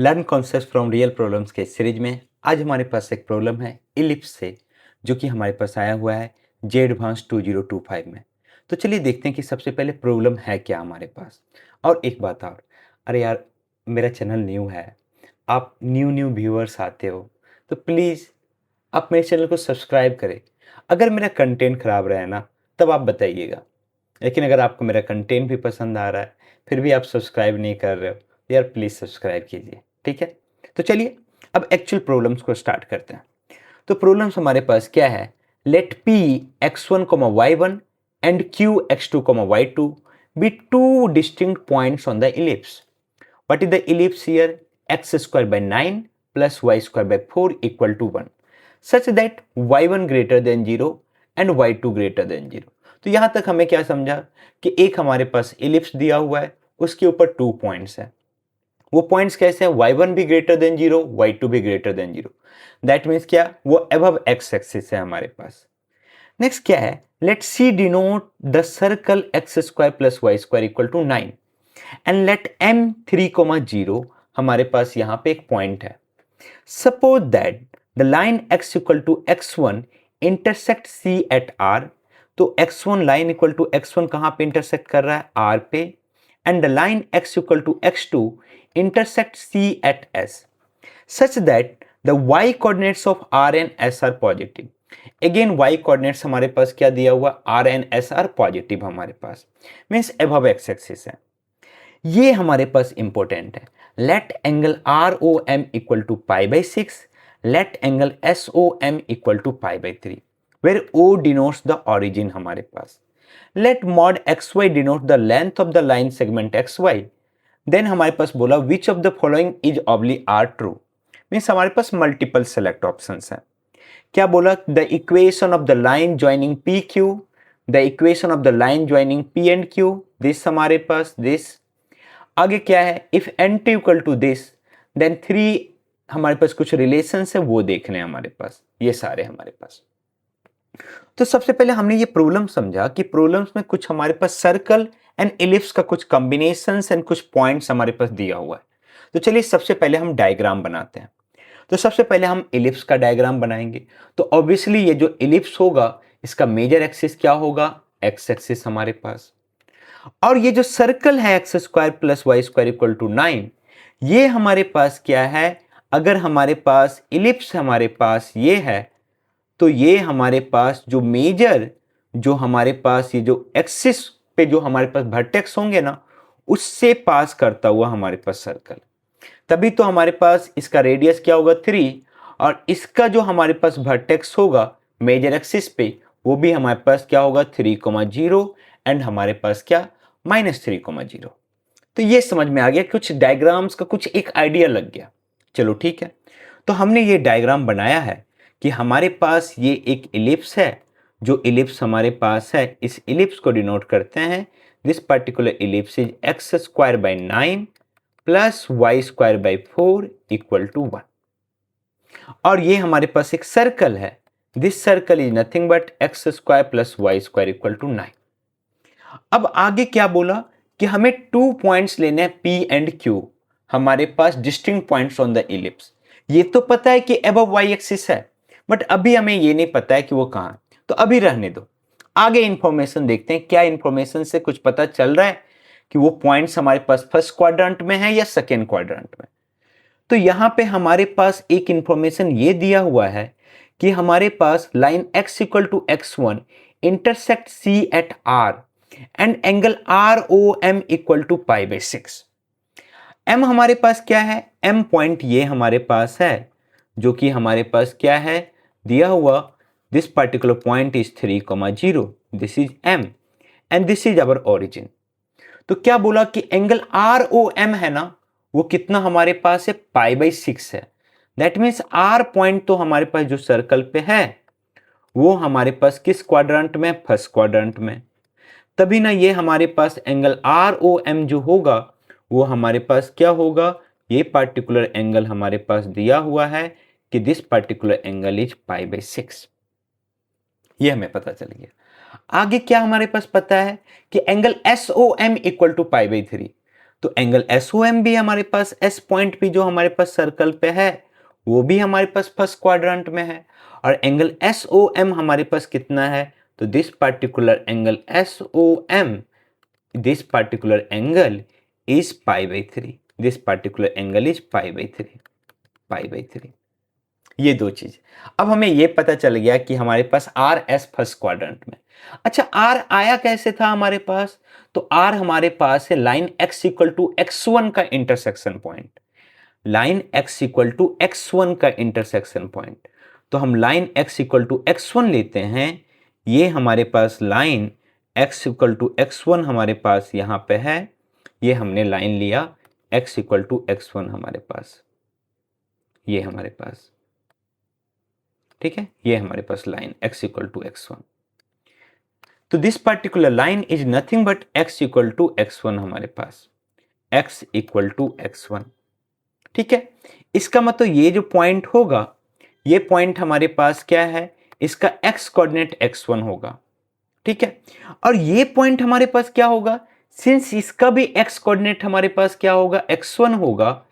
Learn concept from real problems के series में आज हमारे पास एक प्रॉब्लम है इलिप्स से, जो कि हमारे पास आया हुआ है जे एडवांस 2025 में। तो चलिए देखते हैं कि सबसे पहले प्रॉब्लम है क्या हमारे पास। और एक बात और, अरे यार मेरा चैनल न्यू है, आप न्यू व्यूअर्स आते हो तो प्लीज़ आप मेरे चैनल को सब्सक्राइब करें। अगर मेरा कंटेंट ख़राब रहा है ना तब आप बताइएगा, लेकिन अगर आपको मेरा कंटेंट भी पसंद आ रहा है फिर भी आप सब्सक्राइब नहीं कर रहे हो, यार प्लीज़ सब्सक्राइब कीजिए, ठीक है। तो चलिए अब एक्चुअल प्रॉब्लम्स को स्टार्ट करते हैं। तो प्रॉब्लम्स हमारे पास क्या है, let P x1 y1 and q x2 y2 be two distinct points on the ellipse. What is the ellipse here, x square by 9 plus y square by 4 equal to 1 such that y1 greater than 0 and y2 greater than 0। तो यहां तक हमें क्या समझा कि एक हमारे पास ellipse दिया हुआ है, उसके ऊपर 2 पॉइंट्स है। वो पॉइंट्स कैसे हैं, y1 भी ग्रेटर देन 0, y2 भी ग्रेटर देन 0। दैट मीन्स क्या, वो अबव x एक्सिस है हमारे पास। नेक्स्ट क्या है, let C denote the circle x square plus y square equal to 9 and let m 3,0 हमारे पास यहाँ पे एक पॉइंट है। Suppose that the line x equal to x1 intersect c at r। तो x1 line equal to x1 कहाँ पे intersect कर रहा है, r पे, and the line x equal to x2 intersect C at S such that the y coordinates of R and S are positive। Again y coordinates हमारे पास क्या दिया हुआ, R and S are positive हमारे पास, means above x axis है। ये हमारे पास इंपॉर्टेंट है। Let angle R O M equal to pi by 6, let angle S O M equal to pi by 3, where O denotes the origin हमारे पास। Let mod X Y denote the length of the line segment X Y. Then हमारे पास बोला which of the following is oblique are true, means हमारे पास multiple select options हैं। क्या बोला, the equation of the line joining P Q, the equation of the line joining P and Q, this हमारे पास this. आगे क्या है, if N two equal to this then 3, हमारे पास कुछ रिलेशन है वो देखने हैं हमारे पास, ये सारे हमारे पास। तो सबसे पहले हमने ये प्रॉब्लम समझा कि प्रॉब्लम्स में कुछ हमारे पास सर्कल एंड इलिप्स का कुछ कॉम्बिनेशंस एंड कुछ पॉइंट्स हमारे पास दिया हुआ है। तो चलिए सबसे पहले हम डायग्राम बनाते हैं। तो सबसे पहले हम इलिप्स का डायग्राम बनाएंगे। तो ऑब्वियसली ये जो इलिप्स होगा इसका मेजर एक्सिस क्या होगा, एक्स एक्सिस हमारे पास। और ये जो सर्कल है x square plus y square equal to 9, ये हमारे पास क्या है, अगर हमारे पास इलिप्स हमारे पास ये है तो ये हमारे पास जो मेजर, जो हमारे पास ये जो एक्सिस पे जो हमारे पास वर्टेक्स होंगे ना, उससे पास करता हुआ हमारे पास सर्कल। तभी तो हमारे पास इसका रेडियस क्या होगा 3, और इसका जो हमारे पास वर्टेक्स होगा मेजर एक्सिस पे वो भी हमारे पास क्या होगा 3,0 एंड हमारे पास क्या -3,0। तो ये समझ में आ गया, कुछ डायग्राम्स का कुछ एक आइडिया लग गया। चलो ठीक है, तो हमने ये डायग्राम बनाया है कि हमारे पास ये एक इलिप्स है। जो इलिप्स हमारे पास है इस इलिप्स को डिनोट करते हैं, this particular ellipse is x square by 9 plus y square by 4 equal to 1। और ये हमारे पास एक सर्कल है, this circle is nothing but x square plus y square equal to 9। अब आगे क्या बोला कि हमें 2 पॉइंट्स लेने हैं P एंड Q, हमारे पास distinct points on the ellipse. ये तो पता है कि अबव वाई एक्सिस है, बट अभी हमें ये नहीं पता है कि वो कहां है, तो अभी रहने दो। आगे इंफॉर्मेशन देखते हैं, क्या इंफॉर्मेशन से कुछ पता चल रहा है कि वो पॉइंट्स हमारे पास फर्स्ट क्वाड्रेंट में है या सेकेंड क्वाड्रेंट में। तो यहां पे हमारे पास एक इंफॉर्मेशन ये दिया हुआ है कि हमारे पास line x equal to x1 intersect C at R and angle ROM equal to pi by 6। M हमारे पास क्या है, M पॉइंट ये हमारे पास है, जो कि हमारे पास क्या है दिया हुआ, this particular point is 3,0, this is M and this is our origin. तो क्या बोला कि एंगल ROM है ना, वो कितना हमारे पास है, पाई बाई 6 है। दैट मीन्स R पॉइंट तो हमारे पास जो सर्कल पे है वो हमारे पास किस क्वाड्रेंट में, फर्स्ट क्वाड्रेंट में। तभी ना ये हमारे पास एंगल ROM जो होगा वो हमारे पास क्या होगा, ये पर्टिकुलर एंगल हमारे पास दिया हुआ है कि this particular angle is pi by 6। ये हमें पता चल गया। आगे क्या हमारे पास पता है कि angle SOM equal to pi by 3। तो एंगल SOM भी हमारे पास, एस पॉइंट भी जो हमारे पास सर्कल पे है वो भी हमारे पास फर्स्ट क्वाड्रेंट में है। और एंगल SOM हमारे पास कितना है, तो this particular angle SOM, this particular angle is π/3, this particular angle is π/3। ये दो चीज। अब हमें ये पता चल गया कि हमारे पास RS फर्स्ट क्वाड्रेंट में। अच्छा, R आया कैसे था हमारे पास, तो R हमारे पास है line x equal to x1 का intersection point, line x equal to x1 का इंटरसेक्शन पॉइंट। तो हम line x equal to x1 लेते हैं, ये हमारे पास line x equal to x1 हमारे पास यहां पे है, ये हमने लाइन लिया x इक्वल टू x1 हमारे पास, ये हमारे पास, ठीक है, ये हमारे पास line x equal to x1। तो this particular line is nothing but x equal to x1 हमारे पास, x इक्वल टू x1, ठीक है। इसका मतलब ये जो पॉइंट होगा, ये पॉइंट हमारे पास क्या है, इसका x कोऑर्डिनेट x1 होगा, ठीक है। और ये पॉइंट हमारे पास क्या होगा, सिंस इसका भी x कोऑर्डिनेट हमारे पास क्या होगा, x1 होगा,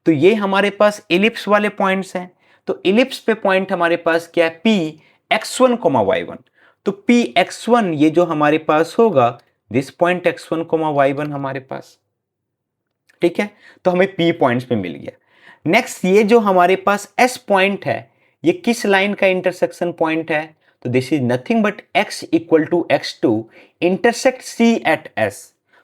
तो ये हमारे पास इलिप्स वाले पॉइंट्स हैं। तो इलिप्स पे पॉइंट हमारे पास क्या है, p x1, y1। तो p x1 ये जो हमारे पास होगा, दिस पॉइंट x1, y1 हमारे पास, ठीक है। तो हमें p पॉइंट्स पे मिल गया। नेक्स्ट, ये जो हमारे पास s पॉइंट है, ये किस लाइन का इंटरसेक्शन पॉइंट है, तो this is nothing but x equal to x2 intersect c at s।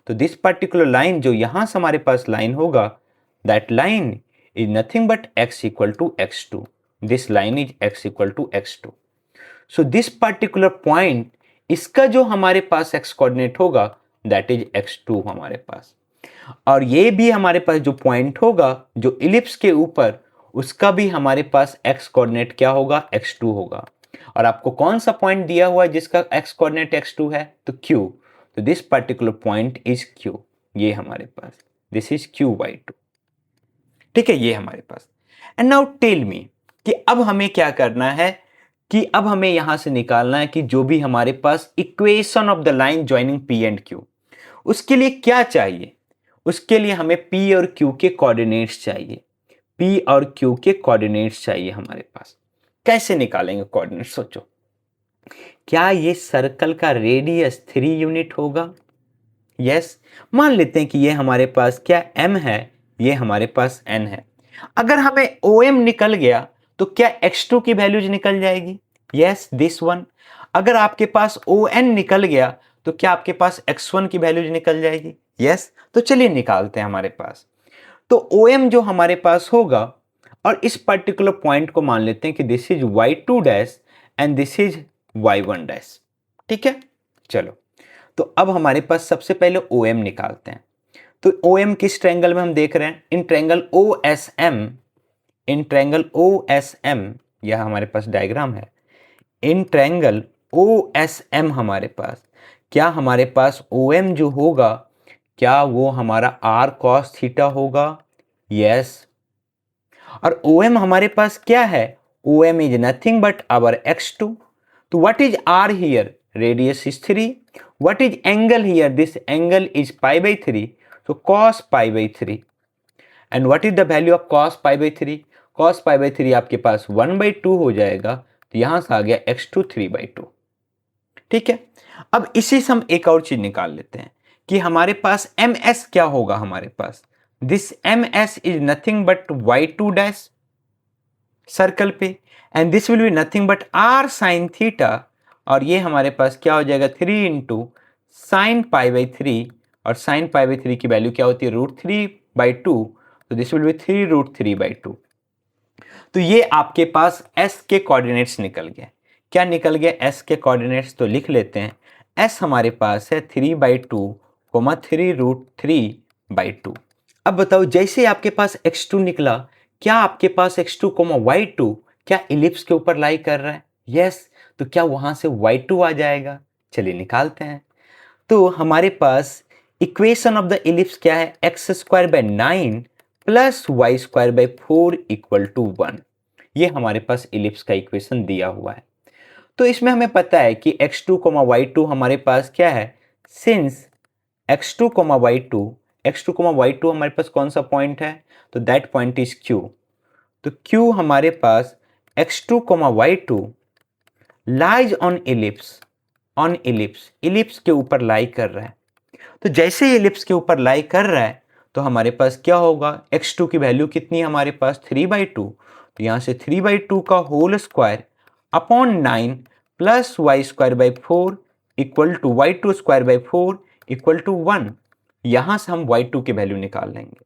तो दिस पर्टिकुलर लाइन जो यहां से हमारे पास लाइन होगा, that line is nothing but x equal to x2. This line is x equal to x2. So this particular point, इसका जो हमारे पास x कोऑर्डिनेट होगा that is x2 हमारे पास। और ये भी हमारे पास जो पॉइंट होगा जो इलिप्स के ऊपर, उसका भी हमारे पास x कोऑर्डिनेट क्या होगा, x2 होगा। और आपको कौन सा पॉइंट दिया हुआ है जिसका x कोऑर्डिनेट x2 है, तो q। तो this particular point is q, ये हमारे पास, दिस इज q/2, ठीक है, ये हमारे पास। एंड नाउ टेल मी कि अब हमें क्या करना है, कि अब हमें यहां से निकालना है कि जो भी हमारे पास equation of the line joining P and Q, उसके लिए क्या चाहिए, उसके लिए हमें P और Q के कोऑर्डिनेट्स चाहिए, P और Q के कोऑर्डिनेट्स चाहिए हमारे पास। कैसे निकालेंगे कोऑर्डिनेट्स, सोचो। क्या ये सर्कल का रेडियस 3 यूनिट होगा, यस। मान लेते हैं कि ये हमारे पास क्या m है, ये हमारे पास n है। अगर हमें OM निकल गया तो क्या x2 की वैल्यूज निकल जाएगी, यस, दिस वन। अगर आपके पास ON निकल गया तो क्या आपके पास x1 की वैल्यूज निकल जाएगी, यस। तो चलिए निकालते हैं हमारे पास। तो OM जो हमारे पास होगा, और इस पर्टिकुलर पॉइंट को मान लेते हैं कि this is y2 dash and this is y1 dash, ठीक है। चलो, तो अब हमारे पास सबसे पहले OM निकालते हैं। तो OM किस ट्रायंगल में हम देख रहे हैं, in triangle OSM, in triangle OSM, यह हमारे पास डायग्राम है। इन ट्रायंगल OSM हमारे पास क्या, हमारे पास OM जो होगा, क्या वो हमारा r cos थीटा होगा, यस। और OM हमारे पास क्या है, OM is nothing but our x2। तो what is r here, radius is 3. What is angle here? This angle is π/3. So cos π/3. And what is the value of cos π/3? Cos π/3 आपके पास 1/2 हो जाएगा, तो यहां से आ गया x2 3/2, ठीक है। अब इसी से हम एक और चीज निकाल लेते हैं कि हमारे पास ms क्या होगा, हमारे पास this ms is nothing but y2 dash circle पे, and this will be nothing but r sin theta, और ये हमारे पास क्या हो जाएगा 3 इंटू साइन π/3, और साइन π/3 की वैल्यू क्या होती है, √3/2, तो दिस विल बी 3√3/2। तो ये आपके पास s के कोऑर्डिनेट्स निकल गए। क्या निकल गए, s के कोऑर्डिनेट्स, तो लिख लेते हैं। s हमारे पास है 3/2, 3√3/2। अब बताओ, जैसे आपके पास x2 निकला, क्या आपके पास x2, y2 क्या इलिप्स के ऊपर लाई कर रहा है, यस। तो क्या वहां से y2 आ जाएगा, चलिए निकालते हैं। तो हमारे पास इक्वेशन ऑफ द इलिप्स क्या है, x² 9 + y² 4 = 1। ये हमारे पास इलिप्स का इक्वेशन दिया हुआ है। तो इसमें हमें पता है कि x2, y2 हमारे पास क्या है, since x2, y2 x2 comma y2 हमारे पास कौन सा पॉइंट है, तो दैट पॉइंट इज q। तो q हमारे पास x2 comma y2 lies on ellipse, ellipse के ऊपर लाई कर रहा है। तो जैसे ही इलिप्स के ऊपर लाई कर रहा है तो हमारे पास क्या होगा, x2 की वैल्यू कितनी है हमारे पास 3/2, तो यहाँ से 3/2 का whole square upon 9 plus y²/4 equal to y2² equal to 1। यहाँ से हम y2 की वैल्यू निकाल लेंगे।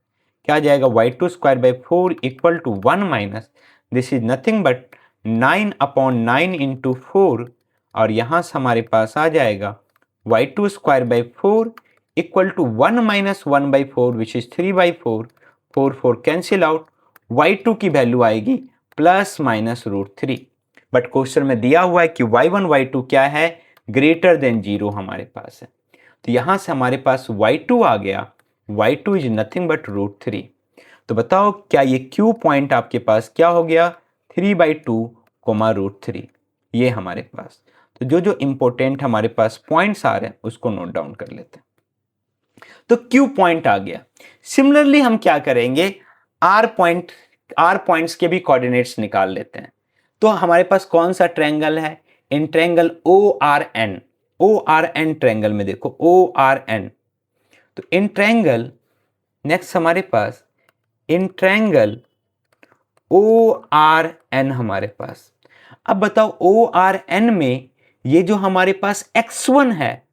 क्या आ जाएगा, y2² equal to 1 minus this is nothing but 9/9 into 4, और यहाँ से हमारे पास आ जाएगा y2² equal to 1 minus 1/4 which is 3/4, 4 cancel out, y2 की वैल्यू आएगी ±√3। बट क्वेश्चन में दिया हुआ है कि y1 y2 क्या है, ग्रेटर देन 0 हमारे पास है। तो यहाँ से हमारे पास y2 आ गया, y2 इज नथिंग बट √3। तो बताओ क्या ये q पॉइंट आपके पास क्या हो गया, 3/2 √3, ये हमारे पास। तो जो जो इंपॉर्टेंट हमारे पास पॉइंट्स आ रहे हैं उसको नोट डाउन कर लेते हैं। तो Q पॉइंट आ गया। सिमिलरली हम क्या करेंगे, R पॉइंट्स के भी कोऑर्डिनेट्स निकाल लेते हैं। तो हमारे पास कौन सा ट्रायंगल है, इन ट्रायंगल ORN ट्रायंगल में देखो ORN। तो इन ट्रायंगल नेक्स्ट हमारे पास इन ट्रायंगल ORN हमारे पास। अब बताओ ORN में ये जो हमारे पास x1 है,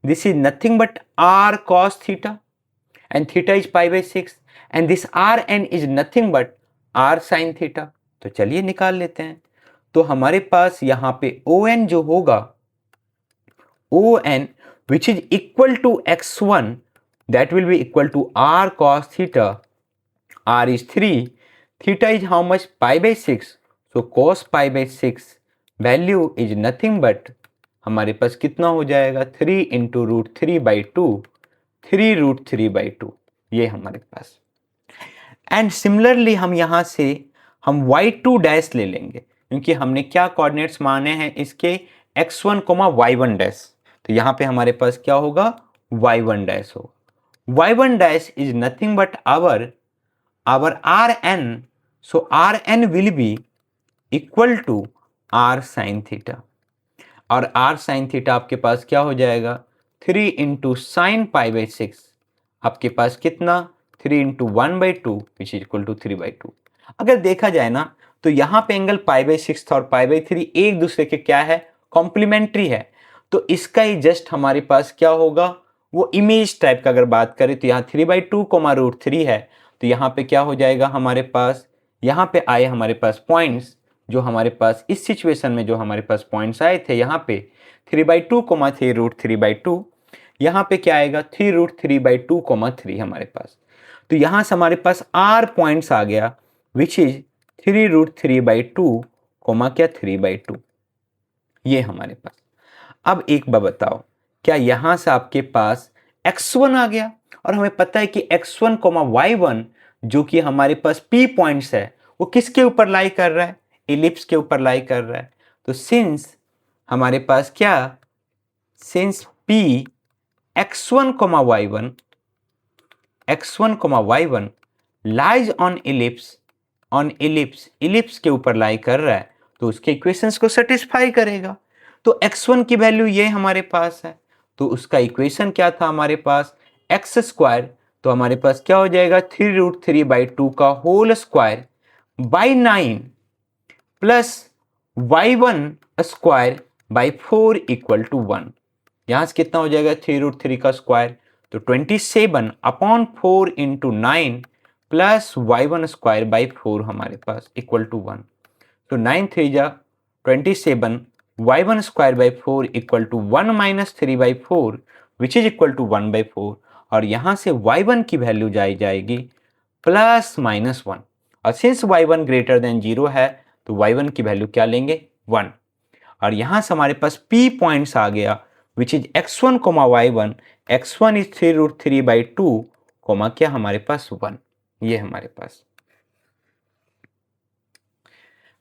this is nothing but r cos theta and theta is π/6 and this rn is nothing but r sin theta। तो चलिए निकाल लेते हैं। तो हमारे पास यहाँ पे on जो होगा, on which is equal to x1 that will be equal to r cos theta, r is 3, theta is how much, π/6, so cos π/6 value is nothing but हमारे पास कितना हो जाएगा, 3 इंटू √3/2, 3√3/2, ये हमारे पास। एंड सिमिलरली हम यहाँ से हम y2 डैश ले लेंगे, क्योंकि हमने क्या कोऑर्डिनेट्स माने हैं इसके, x1, y1 डैश। तो यहाँ पे हमारे पास क्या होगा, y1 डैश होगा। y1 dash is nothing but our rn, so rn will be equal to r sin theta, और r sin थीटा आपके पास क्या हो जाएगा, 3 इंटू साइन π/6, आपके पास कितना, 3 into 1/2 which is equal to 3/2। अगर देखा जाए ना तो यहाँ पे एंगल π/6 और π/3 एक दूसरे के क्या है, कॉम्प्लीमेंट्री है। तो इसका ही जस्ट हमारे पास क्या होगा, वो इमेज टाइप का अगर बात करें तो यहाँ 3/2 √3 है, तो यहाँ पे क्या हो जाएगा हमारे पास, यहाँ पे आए हमारे पास पॉइंट्स, जो हमारे पास इस सिचुएशन में जो हमारे पास पॉइंट्स आए थे, यहाँ पे 3/2 3√3/2, यहाँ पे क्या आएगा 3√3/2 3 हमारे पास। तो यहाँ से हमारे पास R पॉइंट्स आ गया विच इज 3√3/2 क्या 3/2, ये हमारे पास। अब एक बार बताओ, क्या यहाँ से आपके पास x1 आ गया, और हमें पता है कि x1, y1 जो कि हमारे पास P पॉइंट्स है, वो किसके ऊपर लाई कर रहा है, इलिप्स के ऊपर लाई कर रहा है। तो सिंस हमारे पास क्या, since P x1, y1 lies on ellipse के ऊपर लाई कर रहा है, तो उसके इक्वेशंस को सेटिस्फाई करेगा। तो x1 की वैल्यू ये हमारे पास है, तो उसका इक्वेशन क्या था हमारे पास, x², तो हमारे पास क्या हो जाएगा 3√3/2 का whole square by 9 plus y1² equal to 1। यहाँ से कितना हो जाएगा 3√3 का स्क्वायर, तो 27/4 इंटू 9 प्लस y1²/4 हमारे पास इक्वल टू 1। तो 9 3 जा 27, y1²/4 equal to 1 minus 3/4 which is equal to 1/4, और यहाँ से y1 की वैल्यू जाएगी ±1, और सिंस y1 ग्रेटर देन 0 है तो y1 की वैल्यू क्या लेंगे 1, और यहाँ से हमारे पास P पॉइंट्स आ गया विच is x1, y1, x1 is 3√3/2 क्या हमारे पास 1, ये हमारे पास।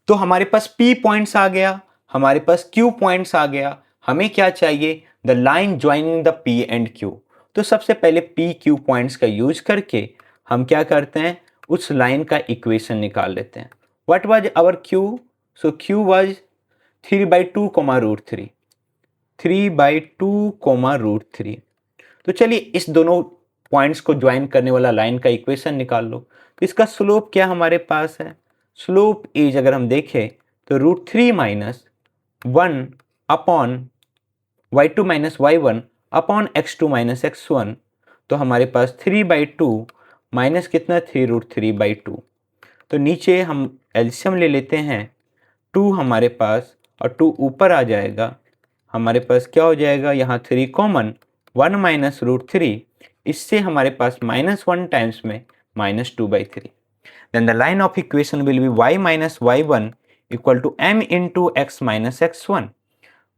तो हमारे पास P पॉइंट्स आ गया, हमारे पास Q पॉइंट्स आ गया, हमें क्या चाहिए, the line joining the P and Q। तो सबसे पहले पी क्यू पॉइंट्स का यूज करके हम क्या करते हैं, उस लाइन का इक्वेशन निकाल लेते हैं। What was our Q? So Q was 3/2 √3, 3/2 √3। तो चलिए इस दोनों पॉइंट्स को ज्वाइन करने वाला लाइन का इक्वेशन निकाल लो। तो इसका स्लोप क्या हमारे पास है? स्लोप इज, अगर हम देखें तो √3 minus 1 upon y2 minus y1 upon x2 minus x1। तो हमारे पास 3/2 माइनस कितना, 3√3/2। तो नीचे हम एलसीएम ले लेते हैं, 2 हमारे पास और 2 ऊपर आ जाएगा। हमारे पास क्या हो जाएगा, यहाँ 3 कॉमन, 1 माइनस √3, इससे हमारे पास -1 टाइम्स में -2/3। Then the line of equation will be y minus y1 equal to m into x minus x1।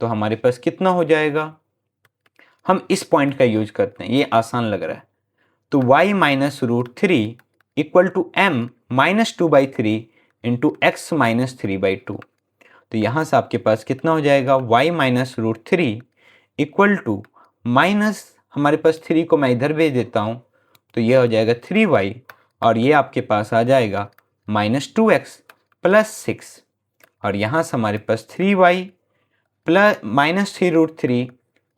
तो हमारे पास कितना हो जाएगा, हम इस पॉइंट का यूज करते हैं, ये आसान लग रहा है। तो y minus √3 equal to m minus 2/3 into x minus 3/2। तो यहाँ से आपके पास कितना हो जाएगा, y minus √3 equal to minus, हमारे पास 3 को मैं इधर भेज देता हूँ, तो ये हो जाएगा 3y, और ये आपके पास आ जाएगा -2x प्लस 6, और यहाँ से हमारे पास 3y plus -3√3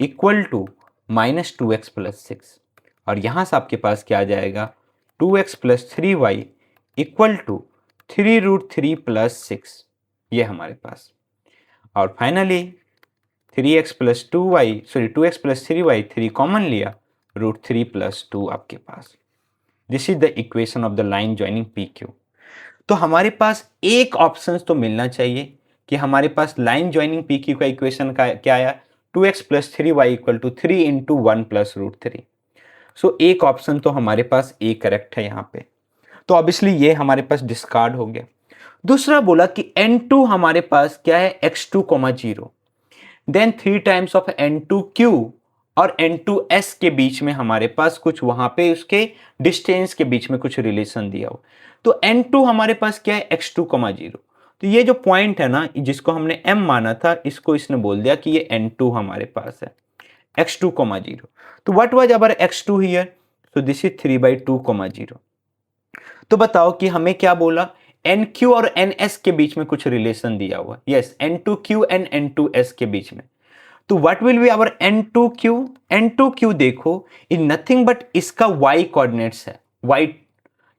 equal to -2x plus 6, और यहाँ से आपके पास क्या आ जाएगा, 2x plus 3y equal to 3√3 plus 6, ये हमारे पास। और finally 3x plus 2x plus 3y, 3 common लिया, √3 प्लस 2 आपके पास। This is the equation of the line joining P Q. तो हमारे पास एक ऑप्शन तो मिलना चाहिए कि हमारे पास लाइन ज्वाइनिंग पी क्यू का इक्वेशन का क्या आया, 2x plus 3y equal to 3 into 1 plus √3। So एक ऑप्शन तो हमारे पास ए करेक्ट है यहाँ पे, तो ऑब्वियसली ये हमारे पास डिस्कार्ड हो गया। दूसरा बोला कि n2 हमारे पास क्या है, x2, 0, then 3 times of n2q और n2s के बीच में हमारे पास कुछ वहां पे उसके डिस्टेंस के बीच में कुछ रिलेशन दिया हो। तो n2 हमारे पास क्या है, x2, 0। तो ये जो पॉइंट है ना, जिसको हमने m माना था, इसको इसने बोल दिया कि ये n2 हमारे पास है, x2, 0। तो what was our x2 here? So this is 3/2, 0। तो बताओ कि हमें क्या बोला, NQ और NS के बीच में कुछ रिलेशन दिया हुआ, यस, N2Q एंड N2S के बीच में। तो what will be our N2Q? N2Q देखो इन नथिंग बट इसका y कोऑर्डिनेट्स है, y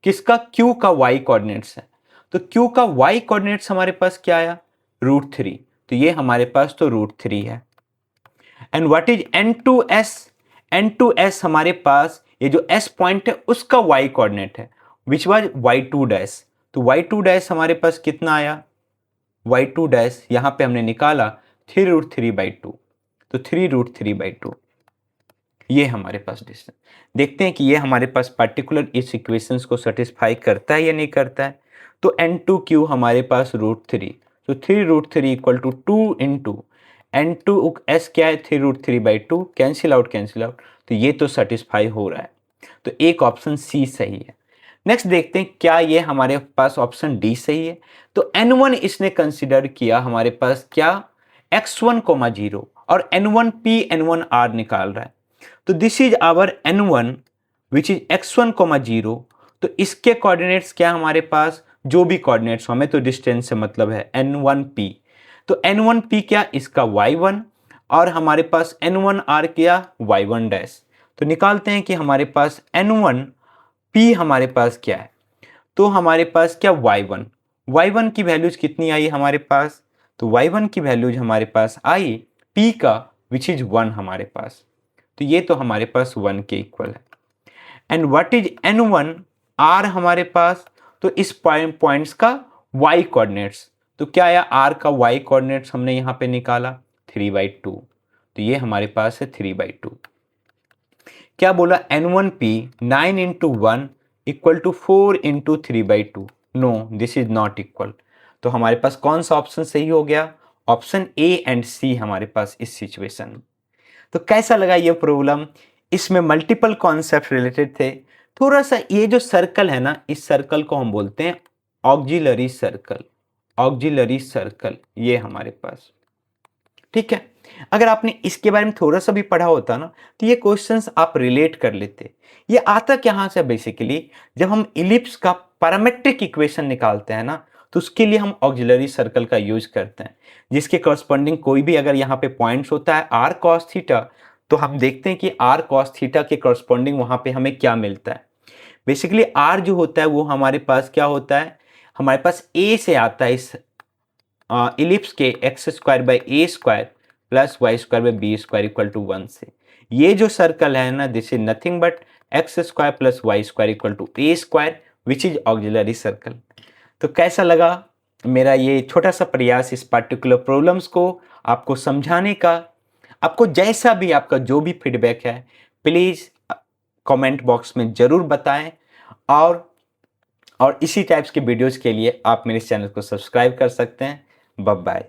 किसका, Q का y कोऑर्डिनेट्स है। तो Q का y कोऑर्डिनेट्स हमारे पास क्या आया, √3। तो ये हमारे पास तो √3 है। And what is N2S? N2S हमारे पास ये जो S पॉइंट है उसका y कोऑर्डिनेट है, विच वाज y2 डैश। तो y2 डैश हमारे पास कितना आया, y2 डैश यहाँ पे हमने निकाला 3√3/2, तो 3√3/2 ये हमारे पास डिस्टेंस। देखते हैं कि ये हमारे पास पर्टिकुलर इस इक्वेशंस को सेटिस्फाई करता है या नहीं करता है। तो N2Q हमारे पास √3, तो 3√3 इक्वल टू 2 इंटू N2S क्या है, 3√3/2, कैंसिल आउट, तो ये तो सेटिस्फाई हो रहा है। तो एक ऑप्शन सी सही है। नेक्स्ट देखते हैं क्या ये हमारे पास ऑप्शन डी सही है। तो N1 इसने कंसिडर किया हमारे पास क्या, x1, 0, और N1P N1R निकाल रहा है। तो this is our N1 which is x1, 0। तो इसके कोऑर्डिनेट्स क्या हमारे पास, जो भी कोऑर्डिनेट्स हमें तो डिस्टेंस से मतलब है, N1P। तो N1P क्या, इसका y1, और हमारे पास N1R क्या, y1 डैश। तो निकालते हैं कि हमारे पास N1P हमारे पास क्या है। तो हमारे पास क्या, y1 की वैल्यूज कितनी आई हमारे पास, तो y1 की वैल्यूज हमारे पास आई p का विच इज 1 हमारे पास। तो ये तो हमारे पास 1 के इक्वल है। एंड व्हाट इज N1R हमारे पास, तो इस पॉइंट्स का y कोऑर्डिनेट्स, तो क्या आया, r का y कोऑर्डिनेट्स हमने यहाँ पे निकाला 3/2, तो ये हमारे पास है 3/2। क्या बोला, N1P 9 into 1 equal to 4 into 3/2, no this is not equal. तो हमारे पास कौन सा ऑप्शन सही हो गया, ऑप्शन ए एंड सी हमारे पास इस सिचुएशन में। तो कैसा लगा ये प्रॉब्लम, इसमें मल्टीपल कॉन्सेप्ट रिलेटेड थे। थोड़ा सा ये जो सर्कल है ना, इस सर्कल को हम बोलते हैं ऑक्सिलरी सर्कल, ऑक्सिलरी सर्कल, ये हमारे पास, ठीक है। अगर आपने इसके बारे में थोड़ा-सा भी पढ़ा होता ना, तो ये क्वेश्चंस आप रिलेट कर लेते। ये आता कहाँ से बेसिकली, जब हम इलिप्स का पैरामीट्रिक इक्वेशन निकालते हैं ना, तो उसके लिए हम ऑक्सिलरी सर्कल का यूज़ करते हैं, जिसके कॉरस्पॉन्डिंग कोई भी अगर यहाँ पे पॉइंट्स होता है r cos थीटा, तो हम देखते हैं कि r cos थीटा के कॉरस्पॉन्डिंग वहाँ पे हमें क्या मिलता है। बेसिकली r जो होता है वो हमारे पास क्या होता है, हमारे पास a से आता है इस इलिप्स के x square by a square plus y square by b square equal to 1 से। ये जो सर्कल है ना, this is nothing but x square plus y square equal to a square which is auxiliary circle. तो कैसा लगा मेरा ये छोटा सा प्रयास इस पार्टिकुलर प्रॉब्लम्स को आपको समझाने का। आपको जैसा भी आपका जो भी फीडबैक है प्लीज़ कमेंट बॉक्स में ज़रूर बताएं, और इसी टाइप्स के वीडियोस के लिए आप मेरे चैनल को सब्सक्राइब कर सकते हैं। Bye bye.